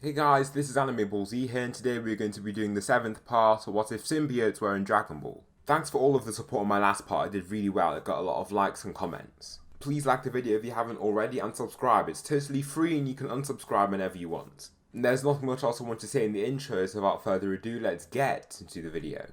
Hey guys, this is Anime Ball Z here, and today we're going to be doing the 7th part of What If Symbiotes Were in Dragon Ball. Thanks for all of the support on my last part, I did really well, it got a lot of likes and comments. Please like the video if you haven't already and subscribe, it's totally free and you can unsubscribe whenever you want. And there's nothing much else I want to say in the intro, so without further ado, let's get into the video.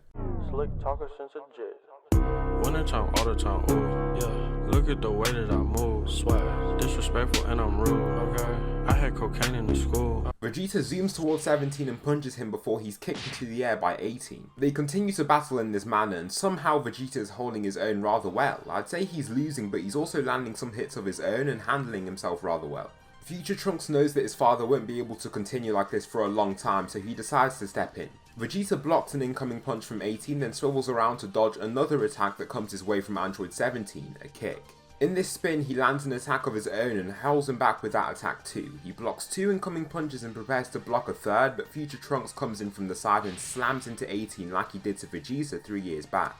Slick talker since a jet. Winter time, all the time, ooh, yeah. Look at the way that I move, swag, disrespectful and I'm rude, okay. I had cocaine in the school. Vegeta zooms towards 17 and punches him before he's kicked into the air by 18. They continue to battle in this manner and somehow Vegeta is holding his own rather well. I'd say he's losing, but he's also landing some hits of his own and handling himself rather well. Future Trunks knows that his father won't be able to continue like this for a long time, so he decides to step in. Vegeta blocks an incoming punch from 18, then swivels around to dodge another attack that comes his way from Android 17, a kick. In this spin, he lands an attack of his own and hurls him back with that attack too. He blocks two incoming punches and prepares to block a third, but Future Trunks comes in from the side and slams into 18 like he did to Vegeta 3 years back.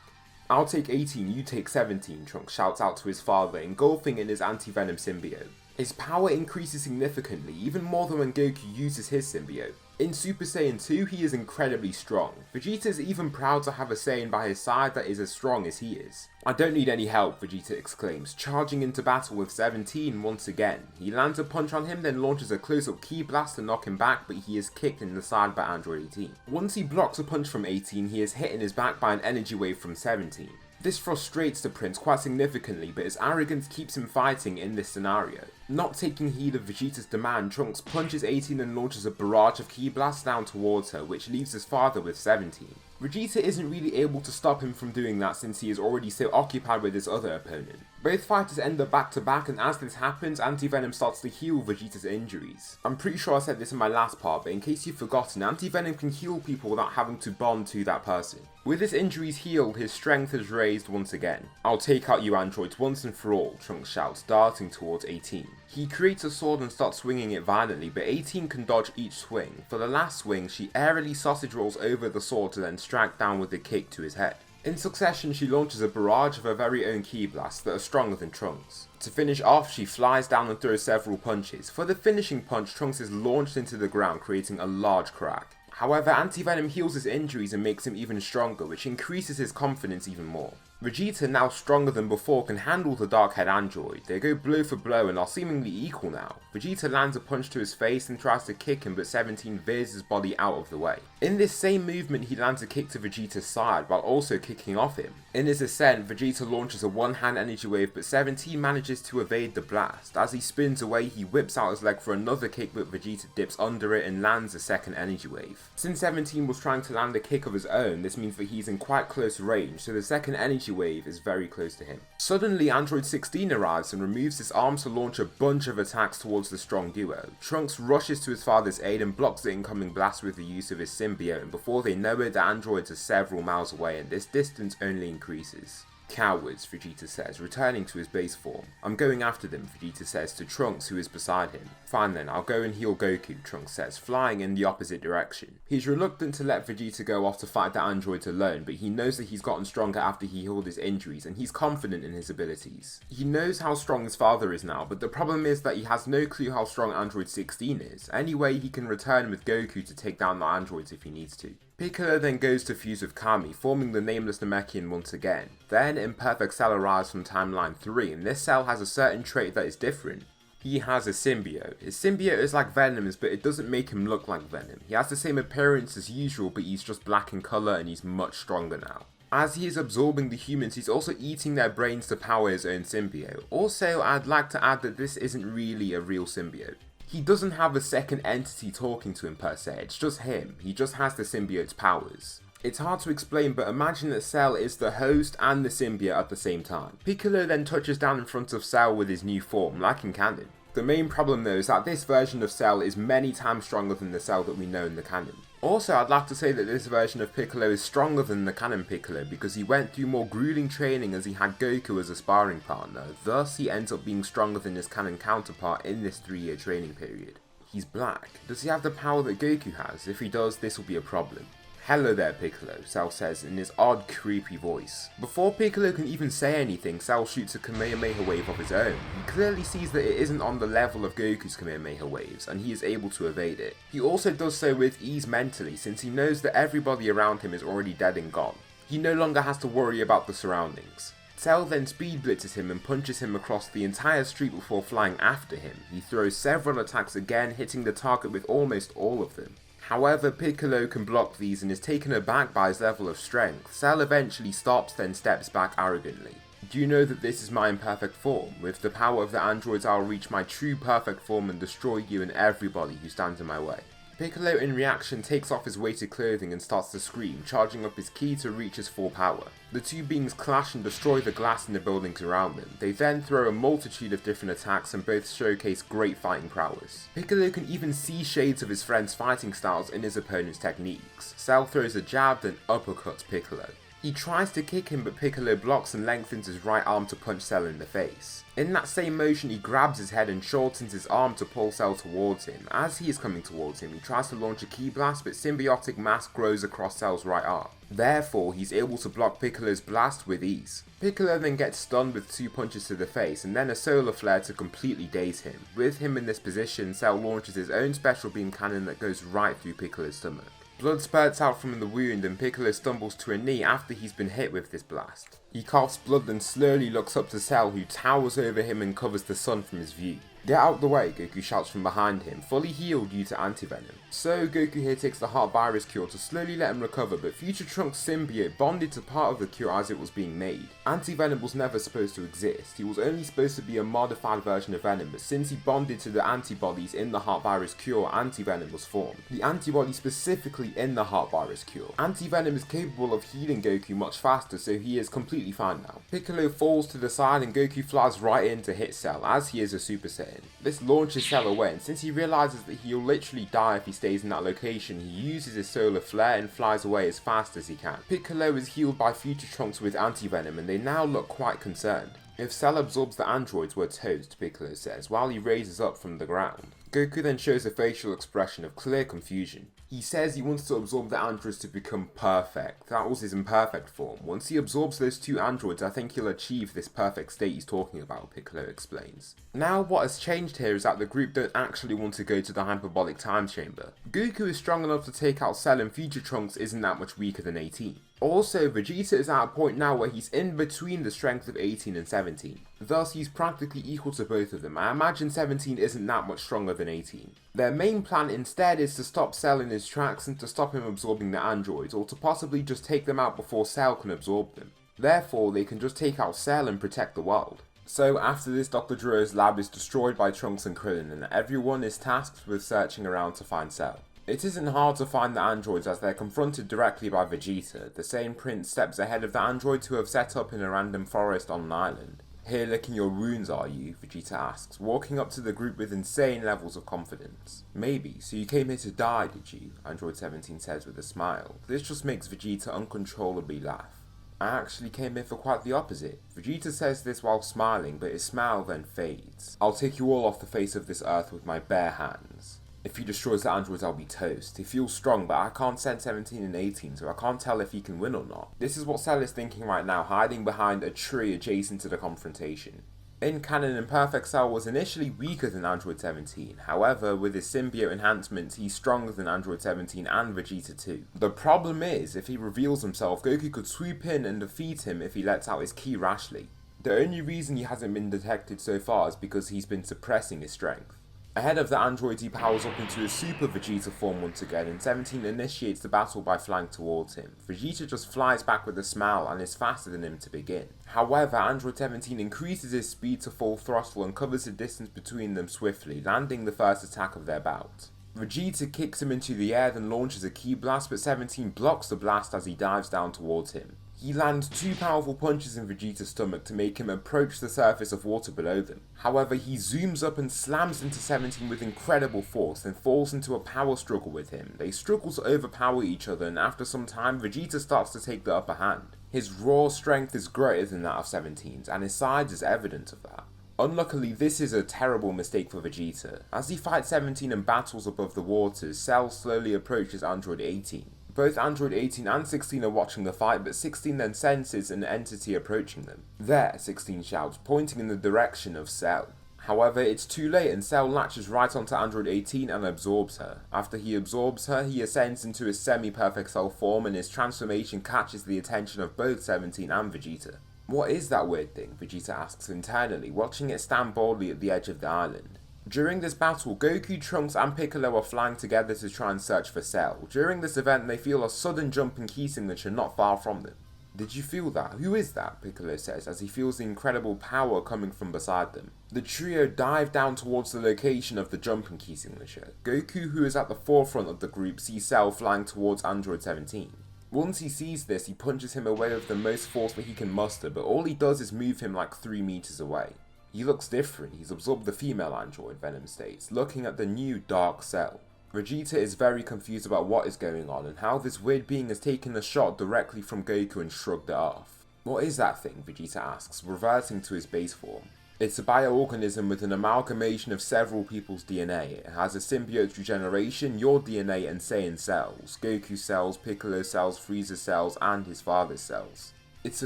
"I'll take 18, you take 17, Trunks shouts out to his father, engulfing in his anti-venom symbiote. His power increases significantly, even more than when Goku uses his symbiote. In Super Saiyan 2, he is incredibly strong. Vegeta is even proud to have a Saiyan by his side that is as strong as he is. "I don't need any help," Vegeta exclaims, charging into battle with 17 once again. He lands a punch on him, then launches a close-up ki blast to knock him back, but he is kicked in the side by Android 18. Once he blocks a punch from 18, he is hit in his back by an energy wave from 17. This frustrates the prince quite significantly, but his arrogance keeps him fighting in this scenario. Not taking heed of Vegeta's demand, Trunks punches 18 and launches a barrage of ki blasts down towards her, which leaves his father with 17. Vegeta isn't really able to stop him from doing that since he is already so occupied with his other opponent. Both fighters end up back to back, and as this happens, Anti-Venom starts to heal Vegeta's injuries. I'm pretty sure I said this in my last part, but in case you've forgotten, Anti-Venom can heal people without having to bond to that person. With his injuries healed, his strength is raised once again. "I'll take out you androids once and for all," Trunks shouts, darting towards 18. He creates a sword and starts swinging it violently, but 18 can dodge each swing. For the last swing, she airily sausage rolls over the sword to then strike down with a kick to his head. In succession, she launches a barrage of her very own ki blasts that are stronger than Trunks. To finish off, she flies down and throws several punches. For the finishing punch, Trunks is launched into the ground, creating a large crack. However, Anti-Venom heals his injuries and makes him even stronger, which increases his confidence even more. Vegeta, now stronger than before, can handle the Dark-Haired android. They go blow for blow and are seemingly equal now. Vegeta lands a punch to his face and tries to kick him, but 17 veers his body out of the way. In this same movement, he lands a kick to Vegeta's side while also kicking off him. In his ascent, Vegeta launches a one-hand energy wave, but 17 manages to evade the blast. As he spins away, he whips out his leg for another kick, but Vegeta dips under it and lands a second energy wave. Since 17 was trying to land a kick of his own, this means that he's in quite close range, so the second energy wave is very close to him. Suddenly, Android 16 arrives and removes his arms to launch a bunch of attacks towards the strong duo. Trunks rushes to his father's aid and blocks the incoming blast with the use of his symbiote, and before they know it, the androids are several miles away and this distance only increases. "Cowards," Vegeta says, returning to his base form. "I'm going after them," Vegeta says to Trunks, who is beside him. "Fine then, I'll go and heal Goku," Trunks says, flying in the opposite direction. He's reluctant to let Vegeta go off to fight the androids alone, but he knows that he's gotten stronger after he healed his injuries, and he's confident in his abilities. He knows how strong his father is now, but the problem is that he has no clue how strong Android 16 is. Anyway, he can return with Goku to take down the androids if he needs to. Piccolo then goes to fuse with Kami, forming the Nameless Namekian once again. Then, Imperfect Cell arrives from Timeline 3, and this cell has a certain trait that is different. He has a symbiote. His symbiote is like Venom's, but it doesn't make him look like Venom. He has the same appearance as usual, but he's just black in colour and he's much stronger now. As he is absorbing the humans, he's also eating their brains to power his own symbiote. Also, I'd like to add that this isn't really a real symbiote. He doesn't have a second entity talking to him per se, it's just him. He just has the symbiote's powers. It's hard to explain, but imagine that Cell is the host and the symbiote at the same time. Piccolo then touches down in front of Cell with his new form, like in canon. The main problem though is that this version of Cell is many times stronger than the Cell that we know in the canon. Also, I'd like to say that this version of Piccolo is stronger than the canon Piccolo because he went through more grueling training as he had Goku as a sparring partner, thus he ends up being stronger than his canon counterpart in this 3-year training period. He's black. Does he have the power that Goku has? If he does, this will be a problem. "Hello there, Piccolo," Cell says in his odd, creepy voice. Before Piccolo can even say anything, Cell shoots a Kamehameha wave of his own. He clearly sees that it isn't on the level of Goku's Kamehameha waves, and he is able to evade it. He also does so with ease mentally, since he knows that everybody around him is already dead and gone. He no longer has to worry about the surroundings. Cell then speed blitzes him and punches him across the entire street before flying after him. He throws several attacks again, hitting the target with almost all of them. However, Piccolo can block these and is taken aback by his level of strength. Cell eventually stops, then steps back arrogantly. "Do you know that this is my imperfect form? With the power of the androids, I'll reach my true perfect form and destroy you and everybody who stands in my way." Piccolo in reaction takes off his weighted clothing and starts to scream, charging up his ki to reach his full power. The two beings clash and destroy the glass in the buildings around them. They then throw a multitude of different attacks and both showcase great fighting prowess. Piccolo can even see shades of his friend's fighting styles in his opponent's techniques. Cell throws a jab then uppercuts Piccolo. He tries to kick him, but Piccolo blocks and lengthens his right arm to punch Cell in the face. In that same motion, he grabs his head and shortens his arm to pull Cell towards him. As he is coming towards him, he tries to launch a ki blast, but symbiotic mass grows across Cell's right arm. Therefore, he's able to block Piccolo's blast with ease. Piccolo then gets stunned with 2 punches to the face, and then a solar flare to completely daze him. With him in this position, Cell launches his own special beam cannon that goes right through Piccolo's stomach. Blood spurts out from the wound and Piccolo stumbles to a knee after he's been hit with this blast. He coughs blood and slowly looks up to Cell, who towers over him and covers the sun from his view. "Get out the way," Goku shouts from behind him, fully healed due to anti-venom. So Goku here takes the heart virus cure to slowly let him recover, but Future Trunks' symbiote bonded to part of the cure as it was being made. Anti-venom was never supposed to exist. He was only supposed to be a modified version of Venom, but since he bonded to the antibodies in the heart virus cure, anti-venom was formed. The antibody specifically in the heart virus cure. Anti-venom is capable of healing Goku much faster, so he is completely fine now. Piccolo falls to the side and Goku flies right in to hit Cell, as he is a Super Saiyan. This launches Cell away, and since he realizes that he'll literally die if he stays in that location, he uses his solar flare and flies away as fast as he can. Piccolo is healed by Future Trunks with anti-venom, and they now look quite concerned. "If Cell absorbs the androids, we're toast," Piccolo says, while he raises up from the ground. Goku then shows a facial expression of clear confusion. He says he wants to absorb the androids to become perfect. That was his imperfect form. Once he absorbs those 2 androids, I think he'll achieve this perfect state he's talking about, Piccolo explains. Now what has changed here is that the group don't actually want to go to the hyperbolic time chamber. Goku is strong enough to take out Cell and Future Trunks isn't that much weaker than 18. Also, Vegeta is at a point now where he's in between the strength of 18 and 17. Thus, he's practically equal to both of them. I imagine 17 isn't that much stronger than 18. Their main plan instead is to stop Cell in his tracks and to stop him absorbing the androids, or to possibly just take them out before Cell can absorb them. Therefore, they can just take out Cell and protect the world. So after this, Dr. Gero's lab is destroyed by Trunks and Krillin, and everyone is tasked with searching around to find Cell. It isn't hard to find the androids as they're confronted directly by Vegeta. The same prince steps ahead of the androids who have set up in a random forest on an island. "Here licking your wounds, are you?" Vegeta asks, walking up to the group with insane levels of confidence. "Maybe, so you came here to die, did you?" Android 17 says with a smile. This just makes Vegeta uncontrollably laugh. "I actually came here for quite the opposite." Vegeta says this while smiling, but his smile then fades. "I'll take you all off the face of this earth with my bare hands. If he destroys the androids, I'll be toast. He feels strong, but I can't send 17 and 18, so I can't tell if he can win or not." This is what Cell is thinking right now, hiding behind a tree adjacent to the confrontation. In canon, Imperfect Cell was initially weaker than Android 17, however, with his symbiote enhancements, he's stronger than Android 17 and Vegeta too. The problem is, if he reveals himself, Goku could swoop in and defeat him if he lets out his ki rashly. The only reason he hasn't been detected so far is because he's been suppressing his strength. Ahead of the androids, he powers up into a Super Vegeta form once again, and 17 initiates the battle by flying towards him. Vegeta just flies back with a smile and is faster than him to begin. However, Android 17 increases his speed to full throttle and covers the distance between them swiftly, landing the first attack of their bout. Vegeta kicks him into the air, then launches a ki blast, but 17 blocks the blast as he dives down towards him. He lands 2 powerful punches in Vegeta's stomach to make him approach the surface of water below them. However, he zooms up and slams into 17 with incredible force, then falls into a power struggle with him. They struggle to overpower each other, and after some time, Vegeta starts to take the upper hand. His raw strength is greater than that of 17's, and his size is evidence of that. Unluckily, this is a terrible mistake for Vegeta. As he fights 17 and battles above the waters, Cell slowly approaches Android 18. Both Android 18 and 16 are watching the fight, but 16 then senses an entity approaching them. "There," 16 shouts, pointing in the direction of Cell. However, it's too late and Cell latches right onto Android 18 and absorbs her. After he absorbs her, he ascends into his semi-perfect Cell form and his transformation catches the attention of both 17 and Vegeta. "What is that weird thing?" Vegeta asks internally, watching it stand boldly at the edge of the island. During this battle, Goku, Trunks and Piccolo are flying together to try and search for Cell. During this event, they feel a sudden jump in key signature not far from them. "Did you feel that? Who is that?" Piccolo says as he feels the incredible power coming from beside them. The trio dive down towards the location of the jumping key signature. Goku, who is at the forefront of the group, sees Cell flying towards Android 17. Once he sees this, he punches him away with the most force that he can muster, but all he does is move him like 3 meters away. "He looks different, he's absorbed the female android," Venom states, looking at the new Dark Cell. Vegeta is very confused about what is going on and how this weird being has taken a shot directly from Goku and shrugged it off. "What is that thing?" Vegeta asks, reverting to his base form. "It's a bioorganism with an amalgamation of several people's DNA. It has a symbiote regeneration, your DNA and Saiyan cells, Goku cells, Piccolo cells, Frieza cells, and his father's cells." "It's a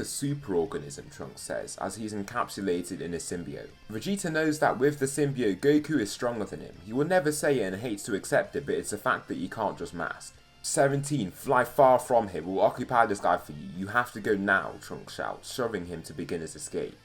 superorganism," Trunks says, as he's encapsulated in a symbiote. Vegeta knows that with the symbiote, Goku is stronger than him. He will never say it and hates to accept it, but it's a fact that you can't just mask. 17, fly far from here, we'll occupy this guy for you. You have to go now, Trunks shouts, shoving him to begin his escape.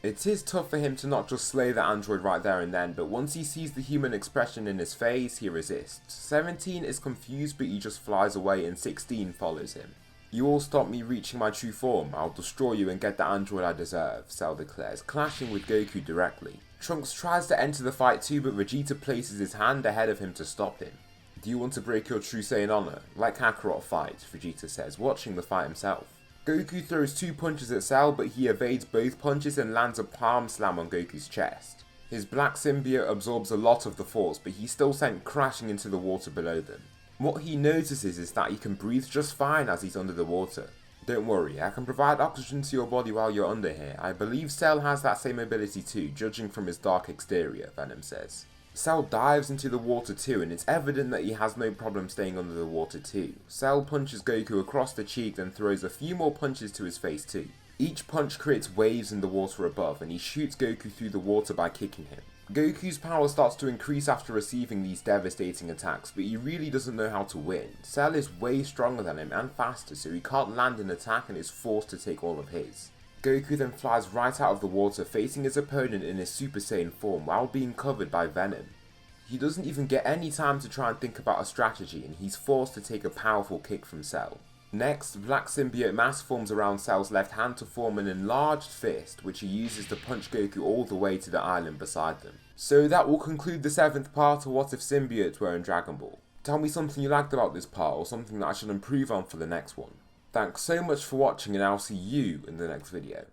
It is tough for him to not just slay the android right there and then, but once he sees the human expression in his face, he resists. 17 is confused, but he just flies away and 16 follows him. "You all stop me reaching my true form, I'll destroy you and get the android I deserve," Cell declares, clashing with Goku directly. Trunks tries to enter the fight too, but Vegeta places his hand ahead of him to stop him. "Do you want to break your true Saiyan honor? Like Kakarot fight," Vegeta says, watching the fight himself. Goku throws 2 punches at Cell, but he evades both punches and lands a palm slam on Goku's chest. His black symbiote absorbs a lot of the force, but he's still sent crashing into the water below them. What he notices is that he can breathe just fine as he's under the water. "Don't worry, I can provide oxygen to your body while you're under here. I believe Cell has that same ability too, judging from his dark exterior," Venom says. Cell dives into the water too, and it's evident that he has no problem staying under the water too. Cell punches Goku across the cheek, then throws a few more punches to his face too. Each punch creates waves in the water above, and he shoots Goku through the water by kicking him. Goku's power starts to increase after receiving these devastating attacks, but he really doesn't know how to win. Cell is way stronger than him and faster, so he can't land an attack and is forced to take all of his. Goku then flies right out of the water, facing his opponent in his Super Saiyan form while being covered by venom. He doesn't even get any time to try and think about a strategy, and he's forced to take a powerful kick from Cell. Next, black symbiote mass forms around Cell's left hand to form an enlarged fist, which he uses to punch Goku all the way to the island beside them. So that will conclude the 7th part of What If Symbiotes Were in Dragon Ball. Tell me something you liked about this part, or something that I should improve on for the next one. Thanks so much for watching, and I'll see you in the next video.